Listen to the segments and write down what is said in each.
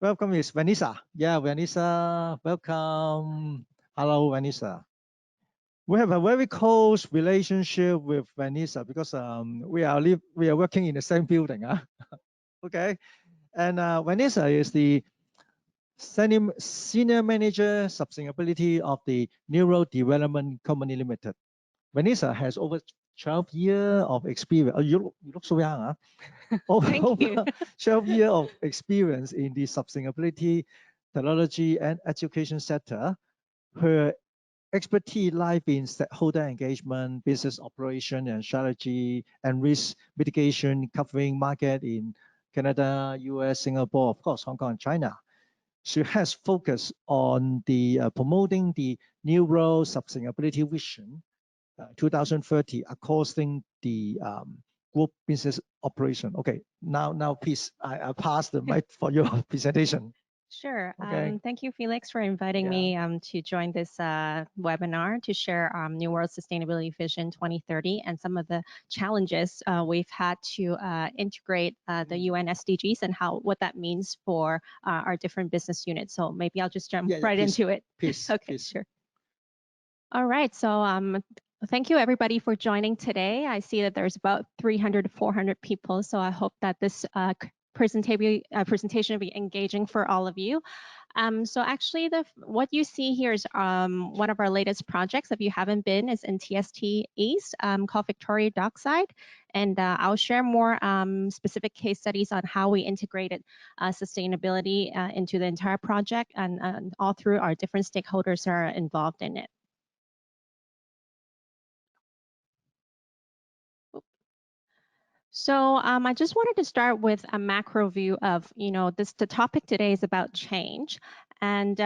Welcome is Venisa. Yeah, Venisa, welcome. Hello, Venisa. We have a very close relationship with Venisa because we are working in the same building. Huh? Okay, and Venisa is the senior manager sustainability of the Neuro Development Company Limited. Vanessa has over 12 years of experience. Oh, you look so young, huh? Thank you. Over 12 years of experience in the sustainability, technology, and education sector. Her expertise lies in stakeholder engagement, business operation and strategy, and risk mitigation, covering market in Canada, US, Singapore, of course, Hong Kong, and China. She has focused on the promoting the new role sustainability vision 2030 according the group business operation. Okay, now please, I pass the mic for your presentation. Sure. Okay, Thank you, Felix, for inviting yeah. me to join this webinar to share New World Sustainability Vision 2030 and some of the challenges we've had to integrate the UN SDGs and what that means for our different business units. So maybe I'll just jump Yeah, right please, into it. please, Okay, please. sure. All right, so thank you everybody for joining today. I see that there's about 300 to 400 people, so I hope that this presentation will be engaging for all of you. So actually, what you see here is one of our latest projects. If you haven't been, is in TST East, called Victoria Dockside, and I'll share more specific case studies on how we integrated sustainability into the entire project and all through our different stakeholders that are involved in it. So I just wanted to start with a macro view of, the topic today is about change. And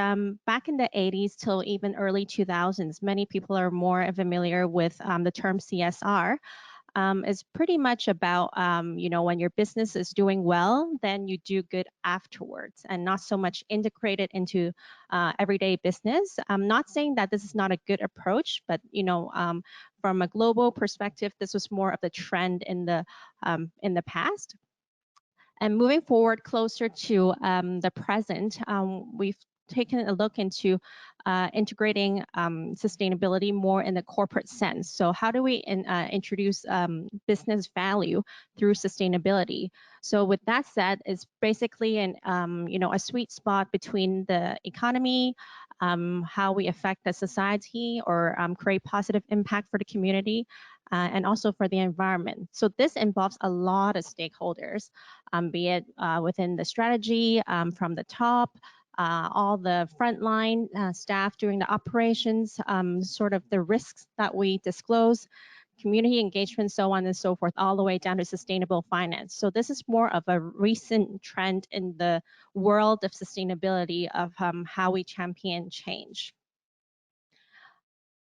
back in the 80s till even early 2000s, many people are more familiar with the term CSR. Is pretty much about, when your business is doing well, then you do good afterwards and not so much integrated into everyday business. I'm not saying that this is not a good approach, but, from a global perspective, this was more of the trend in the past. And moving forward closer to the present, we've taken a look into integrating sustainability more in the corporate sense. So how do we introduce business value through sustainability? So with that said, it's basically a sweet spot between the economy, how we affect the society or create positive impact for the community, and also for the environment. So this involves a lot of stakeholders, be it within the strategy, from the top, all the frontline staff doing the operations, sort of the risks that we disclose, community engagement, so on and so forth, all the way down to sustainable finance. So this is more of a recent trend in the world of sustainability of how we champion change.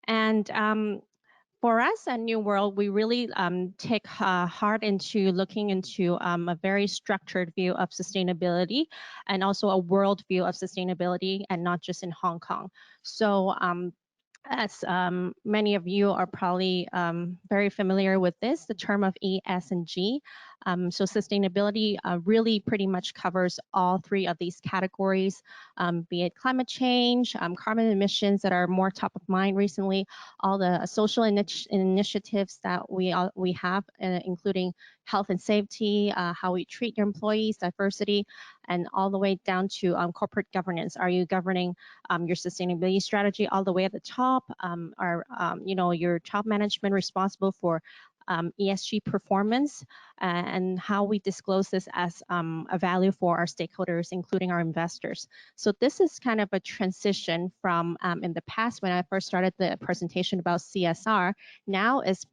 And for us at New World, we really take heart into looking into a very structured view of sustainability and also a world view of sustainability, and not just in Hong Kong. So as many of you are probably very familiar with this, the term of E, S, and G. So sustainability really pretty much covers all three of these categories, be it climate change, carbon emissions that are more top of mind recently, all the social initiatives that we have, including health and safety, how we treat your employees, diversity, and all the way down to corporate governance. Are you governing your sustainability strategy all the way at the top? Are your top management responsible for ESG performance, and how we disclose this as a value for our stakeholders, including our investors. So this is kind of a transition from in the past when I first started the presentation about CSR, now is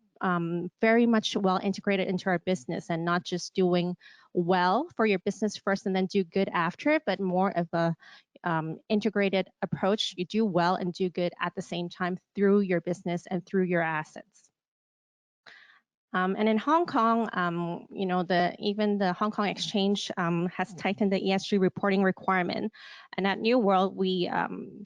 very much well integrated into our business, and not just doing well for your business first and then do good after, but more of a integrated approach. You do well and do good at the same time through your business and through your assets. And in Hong Kong, you know, even the Hong Kong Exchange has tightened the ESG reporting requirement. And at New World, we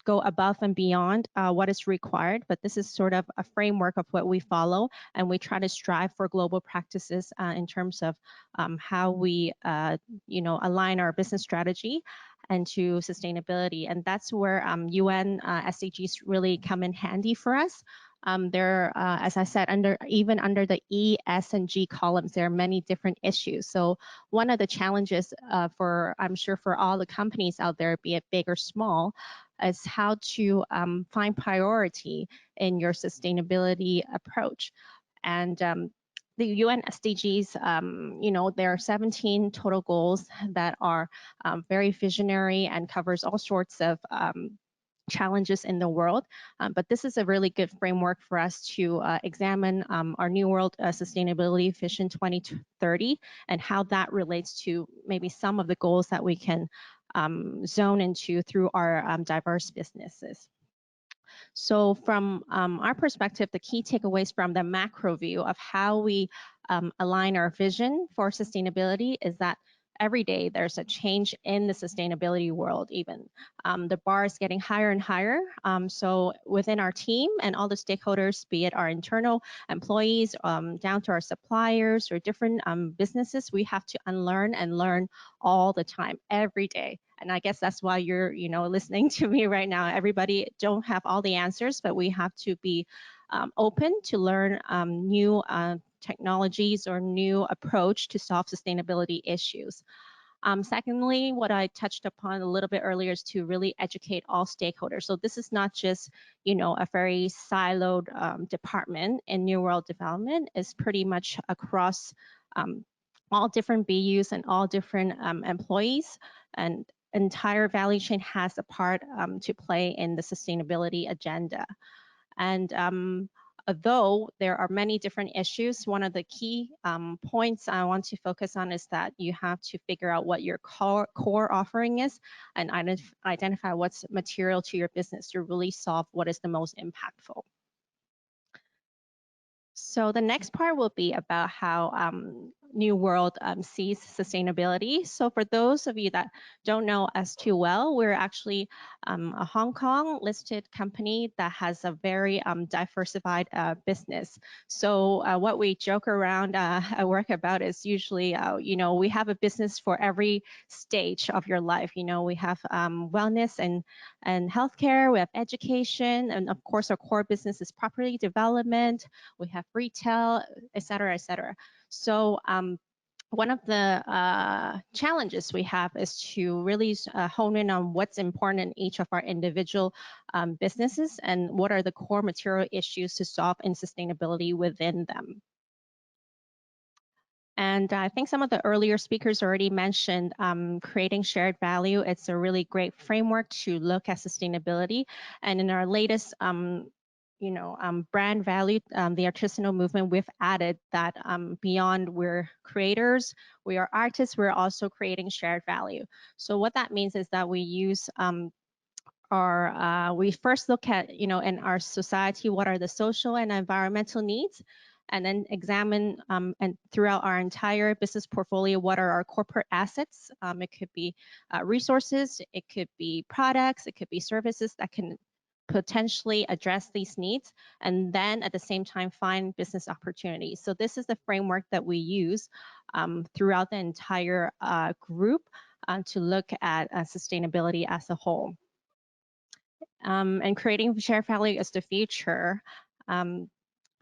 go above and beyond what is required, but this is sort of a framework of what we follow, and we try to strive for global practices in terms of how we, you know, align our business strategy and to sustainability. And that's where UN SDGs really come in handy for us. As I said, even under the E, S, and G columns, there are many different issues. So one of the challenges I'm sure for all the companies out there, be it big or small, is how to find priority in your sustainability approach. And the UN SDGs, you know, there are 17 total goals that are very visionary and covers all sorts of challenges in the world. But this is a really good framework for us to examine our New World Sustainability Vision 2030 and how that relates to maybe some of the goals that we can zone into through our diverse businesses. So from our perspective, the key takeaways from the macro view of how we align our vision for sustainability is that every day there's a change in the sustainability world even. The bar is getting higher and higher. So within our team and all the stakeholders, be it our internal employees, down to our suppliers or different businesses, we have to unlearn and learn all the time, every day. And I guess that's why you're, you know, listening to me right now. Everybody don't have all the answers, but we have to be open to learn new technologies or new approach to solve sustainability issues. Secondly, what I touched upon a little bit earlier is to really educate all stakeholders. So this is not just, you know, a very siloed department in New World Development. It's pretty much across all different BUs and all different employees, and entire value chain has a part to play in the sustainability agenda. And although there are many different issues, one of the key points I want to focus on is that you have to figure out what your core offering is and identify what's material to your business to really solve what is the most impactful. So the next part will be about how New World sees sustainability. So for those of you that don't know us too well, we're actually a Hong Kong listed company that has a very diversified business. So what we joke around at work about is usually, you know, we have a business for every stage of your life. You know, we have wellness and healthcare, we have education, and of course our core business is property development, we have retail, et cetera, et cetera. So one of the challenges we have is to really hone in on what's important in each of our individual businesses and what are the core material issues to solve in sustainability within them. And I think some of the earlier speakers already mentioned creating shared value. It's a really great framework to look at sustainability. And in our latest brand value, the artisanal movement, we've added that beyond we're creators, we are artists, we're also creating shared value. So what that means is that we use we first look at, you know, in our society, what are the social and environmental needs, and then examine and throughout our entire business portfolio, what are our corporate assets? It could be resources, it could be products, it could be services that can potentially address these needs, and then at the same time find business opportunities. So this is the framework that we use throughout the entire group to look at sustainability as a whole. And creating shared value as the future.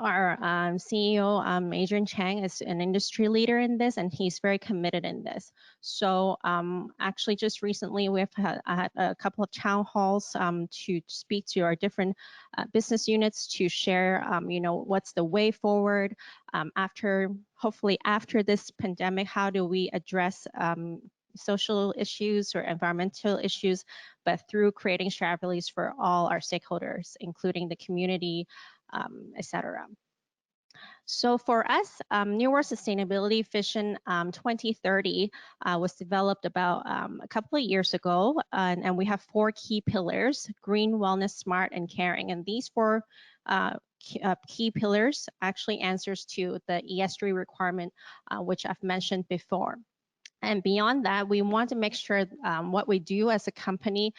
Our CEO, Adrian Chang, is an industry leader in this, and he's very committed in this. So actually, just recently, we've had a couple of town halls to speak to our different business units to share, you know, what's the way forward hopefully after this pandemic, how do we address social issues or environmental issues, but through creating shared values for all our stakeholders, including the community, etc. So for us, New World Sustainability Vision 2030 was developed about a couple of years ago, and we have 4 key pillars: green, wellness, smart, and caring. And these 4 key pillars actually answers to the ESG requirement, which I've mentioned before. And beyond that, we want to make sure what we do as a company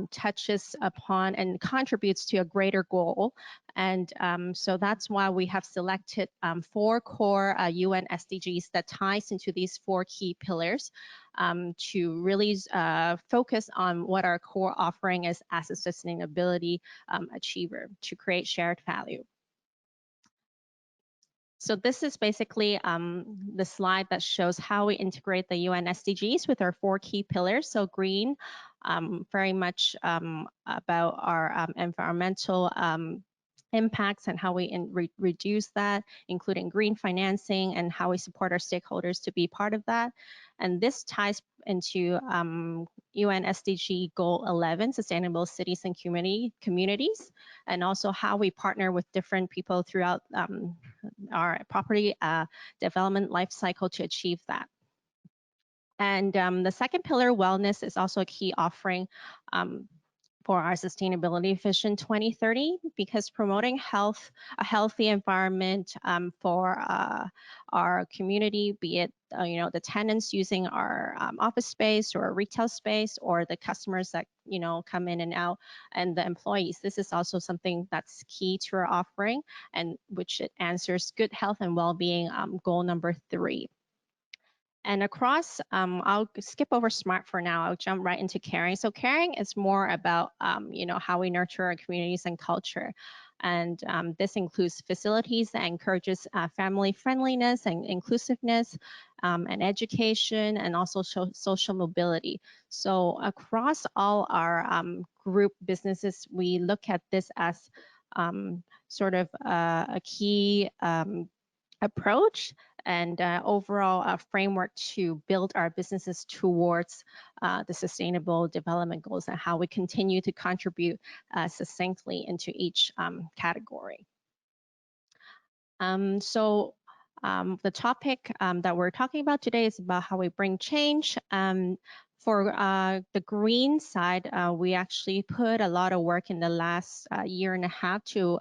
touches upon and contributes to a greater goal. And so that's why we have selected 4 core UN SDGs that ties into these 4 key pillars to really focus on what our core offering is as a sustainability achiever to create shared value. So this is basically the slide that shows how we integrate the UN SDGs with our 4 key pillars. So green, very much about our environmental impacts and how we reduce that, including green financing and how we support our stakeholders to be part of that. And this ties into UN SDG Goal 11, Sustainable Cities and Communities, and also how we partner with different people throughout our property development life cycle to achieve that. And the second pillar, wellness, is also a key offering for our sustainability vision 2030, because promoting a healthy environment for our community, be it the tenants using our office space or retail space, or the customers that come in and out, and the employees. This is also something that's key to our offering, and which it answers good health and well-being, goal number 3. And across, I'll skip over SMART for now. I'll jump right into caring. So caring is more about, how we nurture our communities and culture. And this includes facilities that encourages family friendliness and inclusiveness, and education, and also social mobility. So across all our group businesses, we look at this as sort of a key approach and overall framework to build our businesses towards the sustainable development goals, and how we continue to contribute succinctly into each category. So the topic that we're talking about today is about how we bring change. For the green side, we actually put a lot of work in the last year and a half to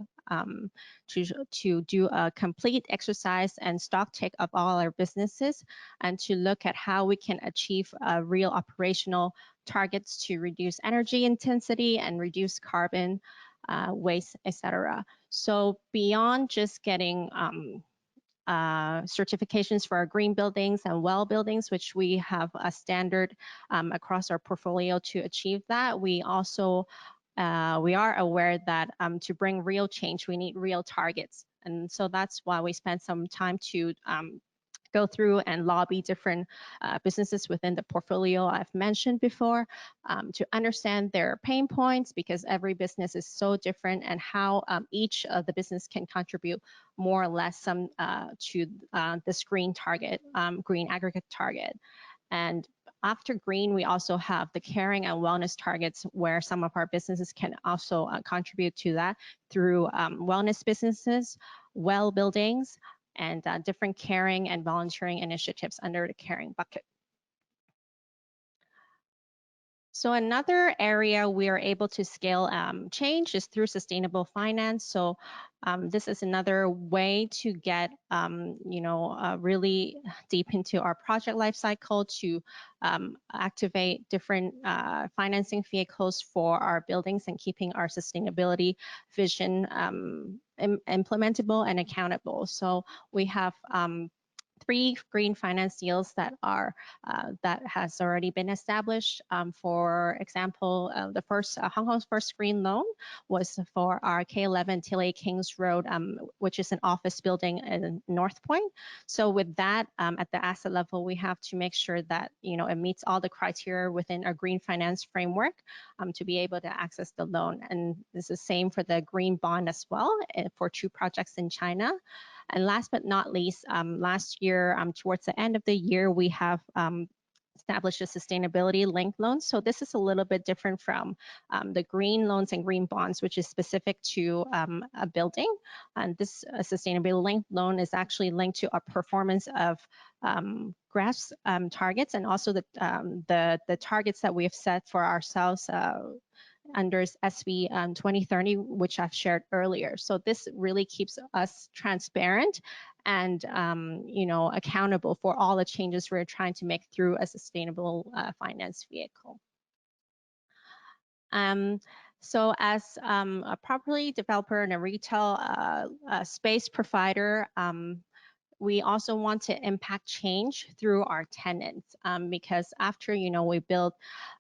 do a complete exercise and stock take of all our businesses, and to look at how we can achieve real operational targets to reduce energy intensity and reduce carbon waste, etc. So beyond just getting certifications for our green buildings and well buildings, which we have a standard across our portfolio to achieve that, we also we are aware that to bring real change, we need real targets. And so that's why we spent some time to go through and lobby different businesses within the portfolio I've mentioned before, to understand their pain points, because every business is so different, and how each of the business can contribute more or less some to this green target, green aggregate target. And after green, we also have the caring and wellness targets, where some of our businesses can also contribute to that through wellness businesses, well buildings, and different caring and volunteering initiatives under the caring bucket. So another area we are able to scale change is through sustainable finance. So this is another way to get, really deep into our project life cycle to activate different financing vehicles for our buildings, and keeping our sustainability vision implementable and accountable. So we have 3 green finance deals that are that has already been established. For example, the first Hong Kong's first green loan was for our K11 Tilley Kings Road, which is an office building in North Point. So with that, at the asset level, we have to make sure that it meets all the criteria within our green finance framework to be able to access the loan. And this is the same for the green bond as well, for 2 projects in China. And last but not least, last year, towards the end of the year, we have established a sustainability linked loan. So this is a little bit different from the green loans and green bonds, which is specific to a building. And this sustainability linked loan is actually linked to a performance of GRAS targets, and also the targets that we have set for ourselves under SB 2030, which I've shared earlier. So this really keeps us transparent and accountable for all the changes we're trying to make through a sustainable finance vehicle. So as a property developer and a retail space provider, we also want to impact change through our tenants, because after we build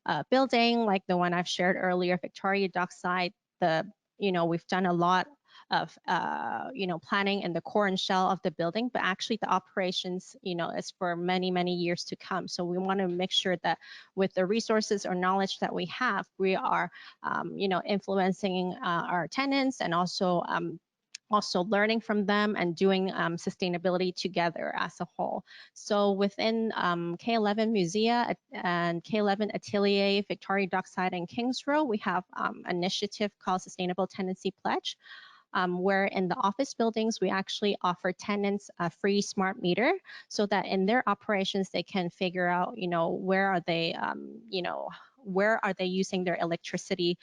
a building like the one I've shared earlier, Victoria Dockside, we've done a lot of planning in the core and shell of the building, but actually the operations is for many years to come. So we want to make sure that with the resources or knowledge that we have, we are influencing our tenants, and also learning from them and doing sustainability together as a whole. So within K11 Musea and K11 Atelier, Victoria Dockside, and Kings Row, we have an initiative called Sustainable Tenancy Pledge, where in the office buildings, we actually offer tenants a free smart meter so that in their operations, they can figure out, where are they, where are they using their electricity,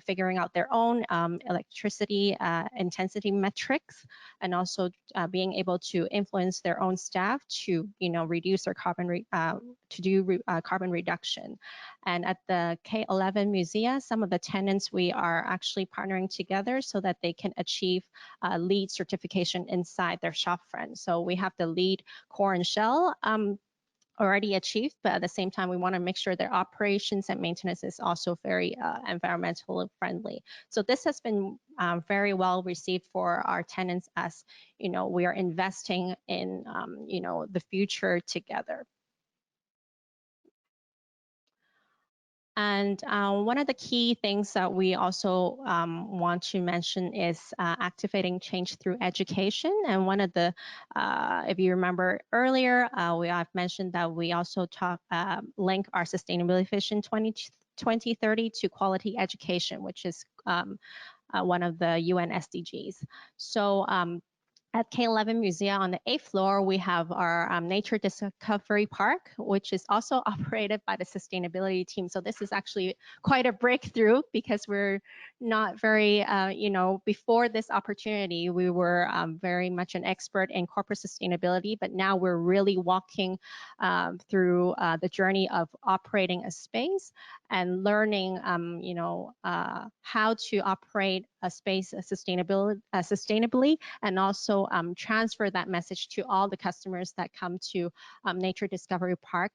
figuring out their own electricity intensity metrics, and also being able to influence their own staff to, reduce their carbon carbon reduction. And at the K11 Musea, some of the tenants, we are actually partnering together so that they can achieve LEED certification inside their shop front. So we have the LEED core and shell already achieved, but at the same time, we want to make sure their operations and maintenance is also very environmentally friendly. So this has been very well received for our tenants, as we are investing in the future together. And one of the key things that we also want to mention is activating change through education. And one of the, if you remember earlier, I've mentioned that we also link our sustainability vision 2030 to quality education, which is one of the UN SDGs. So at K11 Musea on the 8th floor, we have our Nature Discovery Park, which is also operated by the sustainability team. So this is actually quite a breakthrough, because we're not very, before this opportunity, we were very much an expert in corporate sustainability, but now we're really walking through the journey of operating a space and learning, how to operate a space sustainably, and also transfer that message to all the customers that come to Nature Discovery Park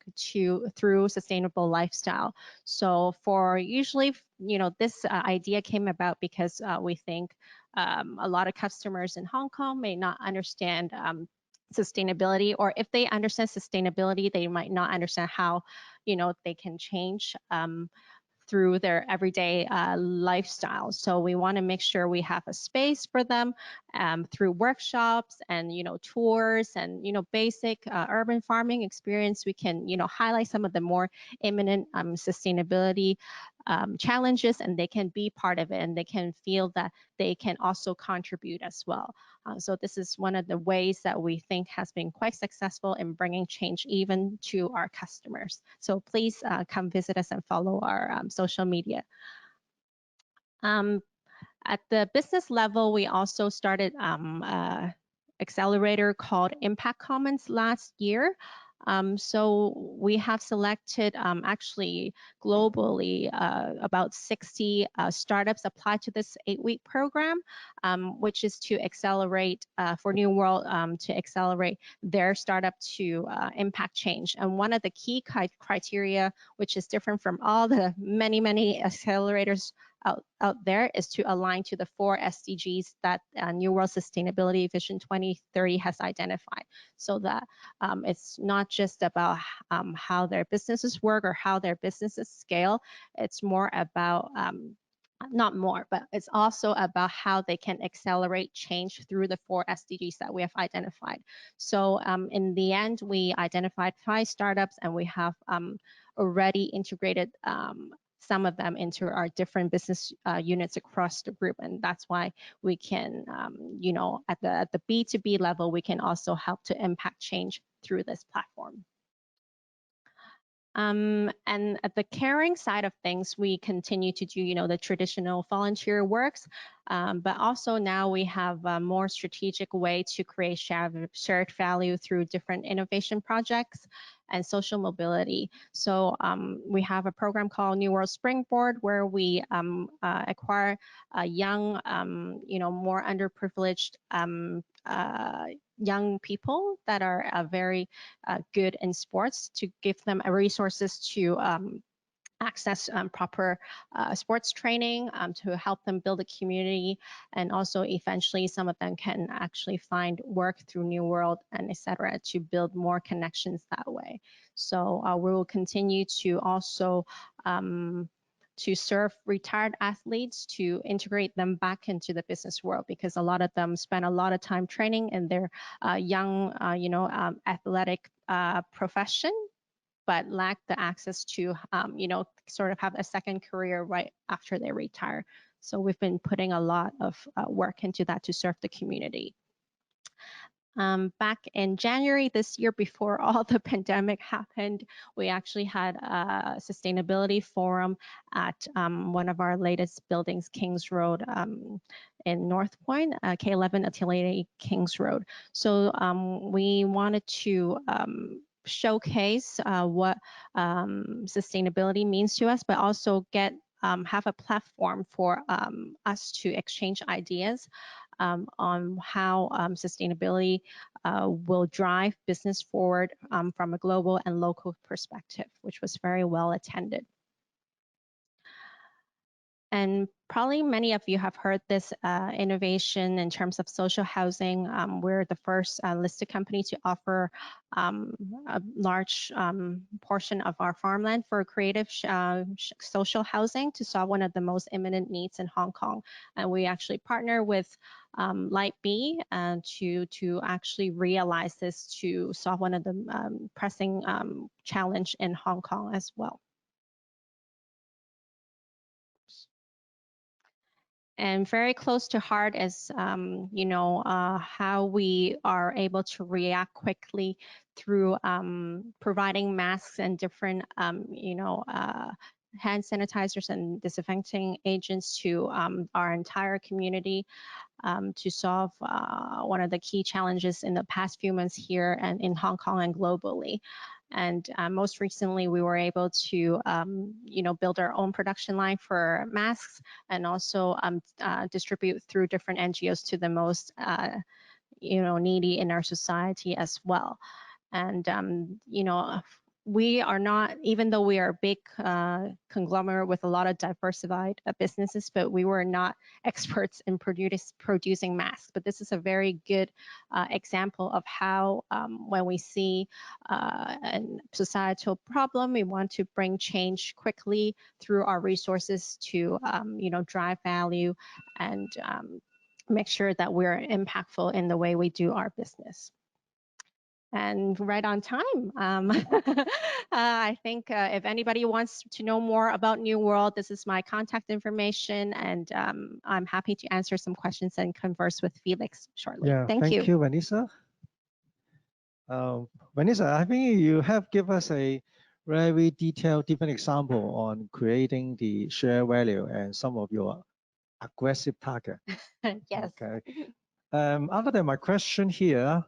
through sustainable lifestyle. So for usually, this idea came about because we think a lot of customers in Hong Kong may not understand sustainability, or if they understand sustainability, they might not understand how they can change through their everyday lifestyle. So we want to make sure we have a space for them through workshops and tours and basic urban farming experience. We can highlight some of the more imminent sustainability challenges, and they can be part of it, and they can feel that they can also contribute as well. So this is one of the ways that we think has been quite successful in bringing change even to our customers. So please come visit us and follow our social media. At the business level, we also started Accelerator called Impact Commons last year. So we have selected actually globally about 60 startups apply to this 8-week program, which is to accelerate for New World to accelerate their startup to impact change. And one of the key criteria, which is different from all the many accelerators out there, is to align to the 4 SDGs that New World Sustainability Vision 2030 has identified, so that it's not just about how their businesses work or how their businesses scale. It's more about not more, but it's also about how they can accelerate change through the 4 SDGs that we have identified. So in the end, we identified 5 startups, and we have already integrated some of them into our different business units across the group. And that's why we can, at the B2B level, we can also help to impact change through this platform. And at the caring side of things, we continue to do, the traditional volunteer works, but also now we have a more strategic way to create shared value through different innovation projects and social mobility. So we have a program called New World Springboard, where we acquire young, more underprivileged young people that are very good in sports, to give them resources to access proper sports training, to help them build a community, and also eventually some of them can actually find work through New World and etc. to build more connections that way. So we will continue to also to serve retired athletes, to integrate them back into the business world, because a lot of them spend a lot of time training in their young, athletic profession, but lack the access to, sort of have a second career right after they retire. So we've been putting a lot of work into that to serve the community. Back in January this year, before all the pandemic happened, we actually had a sustainability forum at one of our latest buildings, Kings Road, in North Point, K11 Atelier Kings Road. So we wanted to showcase what sustainability means to us, but also have a platform for us to exchange ideas on how sustainability will drive business forward from a global and local perspective, which was very well attended. And probably many of you have heard this innovation in terms of social housing. We're the first listed company to offer a large portion of our farmland for creative social housing to solve one of the most imminent needs in Hong Kong. And we actually partner with Light B to actually realize this, to solve one of the pressing challenge in Hong Kong as well. And very close to heart is, how we are able to react quickly through providing masks and different, hand sanitizers and disinfecting agents to our entire community to solve one of the key challenges in the past few months here and in Hong Kong and globally. And most recently, we were able to, build our own production line for masks, and also distribute through different NGOs to the most, needy in our society as well. And, we are not, even though we are a big conglomerate with a lot of diversified businesses, but we were not experts in producing masks. But this is a very good example of how when we see a societal problem, we want to bring change quickly through our resources to, drive value and make sure that we're impactful in the way we do our business. And right on time. I think if anybody wants to know more about New World, this is my contact information, and I'm happy to answer some questions and converse with Felix shortly. Yeah, thank you. Venisa. Venisa, I think you have given us a very detailed, different example on creating the share value and some of your aggressive target. Yes. Okay. Other than my question here,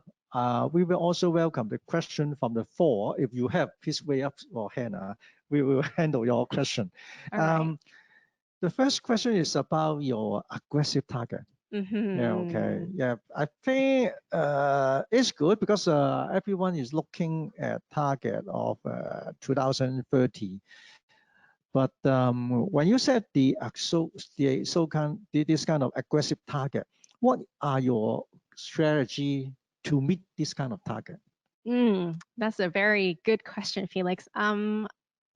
we will also welcome the question from the floor. If you have, please wave up or hand. We will handle your question. Right. The first question is about your aggressive target. Yeah, okay. Yeah, I think it's good because everyone is looking at target of 2030. But when you set this kind of aggressive target, what are your strategy to meet this kind of target? That's a very good question, Felix.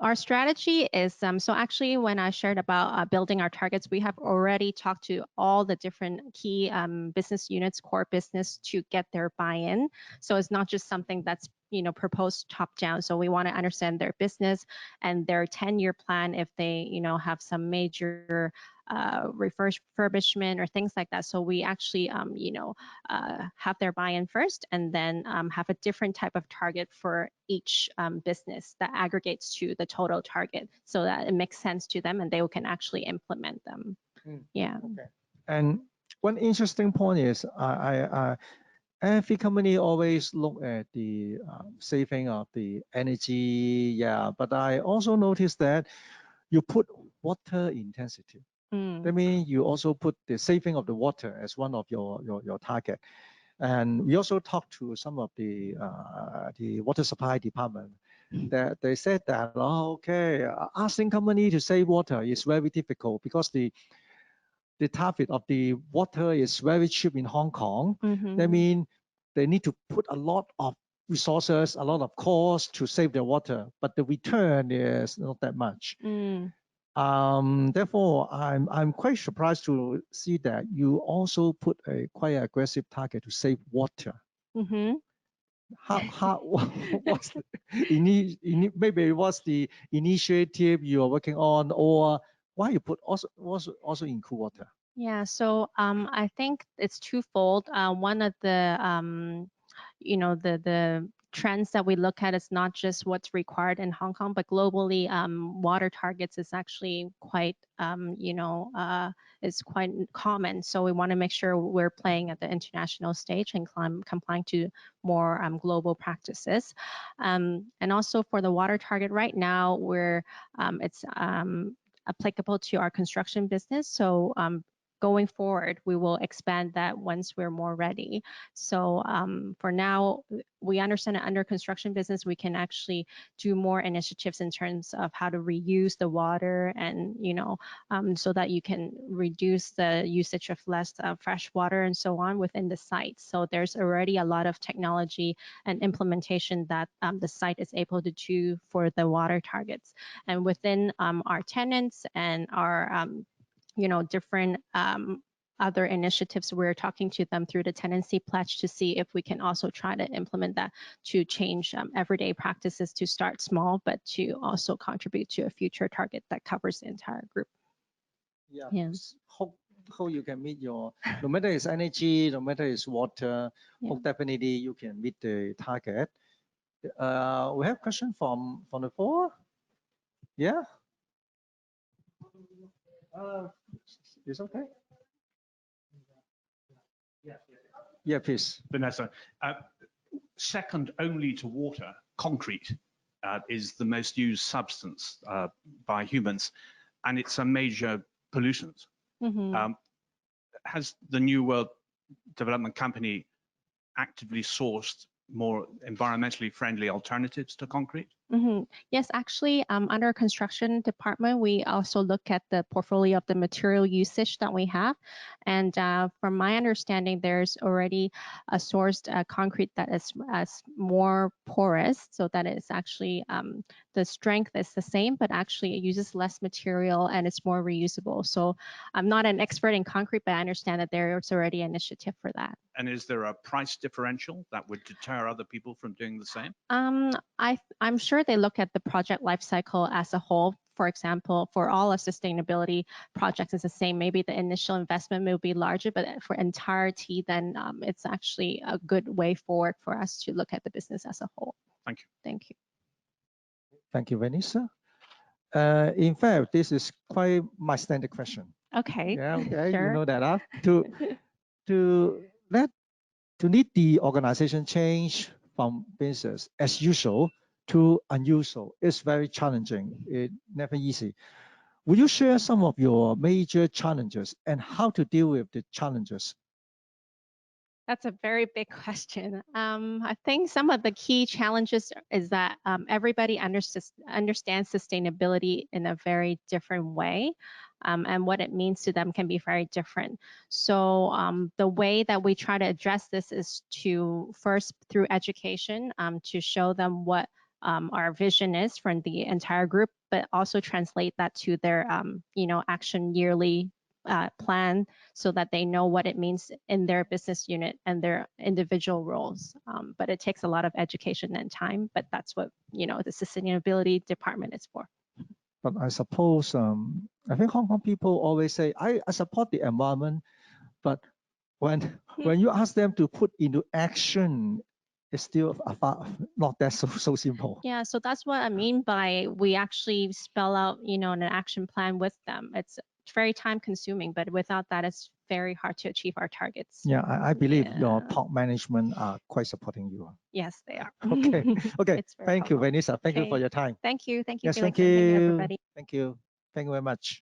Our strategy is, so actually when I shared about building our targets, we have already talked to all the different key business units, core business, to get their buy-in. So it's not just something that's, proposed top down. So we want to understand their business and their 10-year plan if they, have some major refurbishment or things like that. So we actually, have their buy-in first, and then have a different type of target for each business that aggregates to the total target, so that it makes sense to them and they can actually implement them. Yeah. Okay. And one interesting point is every company always look at the saving of the energy. Yeah, but I also noticed that you put water intensity. That means you also put the saving of the water as one of your target. And we also talked to some of the water supply department that they said that, oh, okay, asking company to save water is very difficult because the tariff of the water is very cheap in Hong Kong. That means they need to put a lot of resources, a lot of cost to save their water, but the return is not that much. Therefore, I'm quite surprised to see that you also put a quite aggressive target to save water. How what's maybe what's the initiative you are working on, or why you put also include water? Yeah, so I think it's twofold. One of the the trends that we look at is not just what's required in Hong Kong, but globally, water targets is actually quite is quite common. So we want to make sure we're playing at the international stage and complying to more global practices. And also for the water target right now, it's applicable to our construction business. So going forward, we will expand that once we're more ready. So for now, we understand that under construction business, we can actually do more initiatives in terms of how to reuse the water, and so that you can reduce the usage of less fresh water and so on within the site. So there's already a lot of technology and implementation that the site is able to do for the water targets. And within our tenants and our different other initiatives, we're talking to them through the tenancy pledge to see if we can also try to implement that to change everyday practices, to start small, but to also contribute to a future target that covers the entire group. Yeah. Hope you can meet your, no matter it's energy, no matter it's water, hope definitely you can meet the target. We have question from the floor. Yeah. It's okay. Yeah, please. Vanessa, second only to water, concrete is the most used substance by humans, and it's a major pollutant. Has the New World Development Company actively sourced more environmentally friendly alternatives to concrete? Yes, actually, under construction department, we also look at the portfolio of the material usage that we have. And from my understanding, there's already a sourced concrete that is more porous, so that it's actually the strength is the same, but actually it uses less material and it's more reusable. So I'm not an expert in concrete, but I understand that there's already an initiative for that. And is there a price differential that would deter other people from doing the same? I'm sure they look at the project life cycle as a whole. For example, for all of sustainability projects, it's the same. Maybe the initial investment will be larger, but for entirety, then it's actually a good way forward for us to look at the business as a whole. Thank you. Thank you. Thank you, Venisa. In fact, this is quite my standard question. Okay. Yeah, okay, Sure. you know that. To lead the organization change from business as usual to unusual is very challenging. It never easy. Will you share some of your major challenges and how to deal with the challenges? That's a very big question. I think some of the key challenges is that everybody understands sustainability in a very different way, and what it means to them can be very different. So the way that we try to address this is to first, through education, to show them what our vision is from the entire group, but also translate that to their action yearly plan so that they know what it means in their business unit and their individual roles. But it takes a lot of education and time, but that's what, you know, the sustainability department is for. But I suppose, I think Hong Kong people always say, I support the environment, but when you ask them to put into action, it's still not that so simple. Yeah, so that's what I mean by we actually spell out, you know, an action plan with them. It's very time consuming, but without that, it's very hard to achieve our targets. Yeah, I believe your Yeah. top management are quite supporting you. Yes, they are. Okay, okay. It's very Thank you, helpful. Vanessa. Thank you for Okay. your time. Thank you. Thank you, Yes, Felix, thank and thank you, you. everybody. Thank you. Thank you very much.